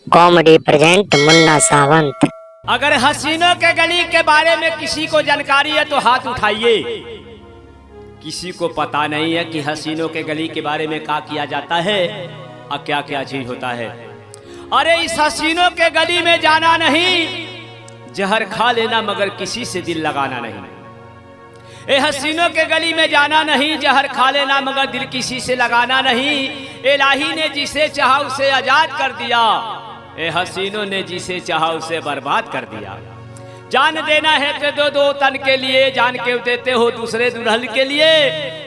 Comedy present Munna Sawant. अगर हसीनों के गली के बारे में किसी को जानकारी है तो हाथ उठाइए। किसी को पता नहीं है कि हसीनों के गली के बारे में क्या किया जाता है और क्या क्या चीज होता है। अरे इस हसीनों के गली में जाना नहीं, जहर खा लेना मगर किसी से दिल लगाना नहीं। ए हसीनों के गली में जाना नहीं, जहर खा लेना मगर दिल किसी से लगाना नहीं। इलाही ने जिसे चाहा उसे आजाद कर दिया, ए हसीनों ने जिसे चाहा उसे बर्बाद कर दिया। जान देना है तो दो दो तन के लिए, जान के देते हो दूसरे दुल्हन के लिए।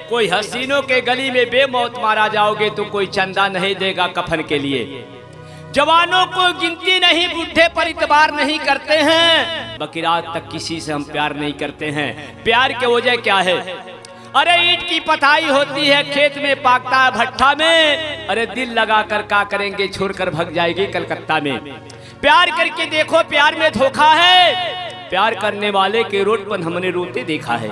कोई हसीनों के गली में बेमौत मारा जाओगे तो कोई चंदा नहीं देगा कफन के लिए। जवानों को गिनती नहीं, बूढ़े पर इतबार नहीं करते हैं, बल्कि रात तक किसी से हम प्यार नहीं करते हैं। प्यार के वजह क्या है? अरे ईंट की पथाई होती है, खेत में पाकता है भट्ठा में। अरे दिल लगा कर क्या करेंगे, छोड़कर भग जाएगी कलकत्ता में। प्यार करके देखो, प्यार में धोखा है। प्यार करने वाले के रोड पर हमने रोते देखा है।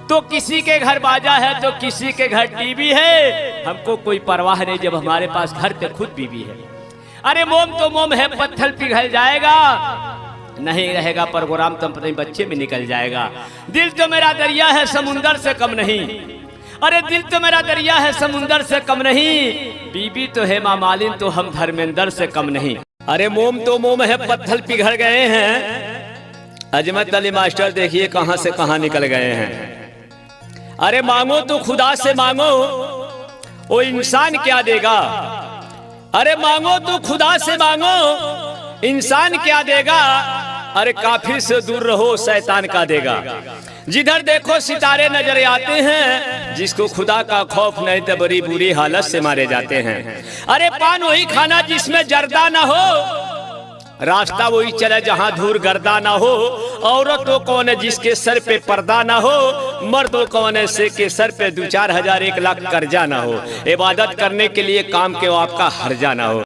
तो किसी के घर बाजा है तो किसी के घर टीवी है, हमको कोई परवाह नहीं जब हमारे पास घर पे खुद बीवी है। अरे मोम तो मोम है, पत्थर पिघल जाएगा, नहीं रहेगा प्रोग्राम तो अपने बच्चे में निकल जाएगा। दिल तो मेरा दरिया है, समुंदर से कम नहीं। अरे दिल तो मेरा दरिया है, समुंदर से कम नहीं। बीबी तो है माँ मालिन, तो हम धर्मेंद्र से कम नहीं। अरे मोम तो मोम है, पत्थर पिघल गए हैं। अजमत अली मास्टर देखिए कहां से कहां निकल गए हैं। अरे मांगो तो खुदा से मांगो, वो इंसान क्या देगा। अरे मांगो तो खुदा से मांगो, इंसान क्या देगा। अरे काफिर से दूर रहो, शैतान का देगा। जिधर देखो सितारे नजर आते हैं, जिसको खुदा का खौफ नहीं तो बड़ी बुरी हालत से मारे जाते हैं। अरे पान वही खाना जिसमें जर्दा ना हो, रास्ता वही चले जहां धूल गर्दा ना हो। औरत तो कौन है जिसके सर पे पर्दा ना हो, मर्द तो कौन है से के सर पे 2-4 हजार 1 लाख कर्जा ना हो। इबादत करने के लिए काम के आपका हर्जा ना हो।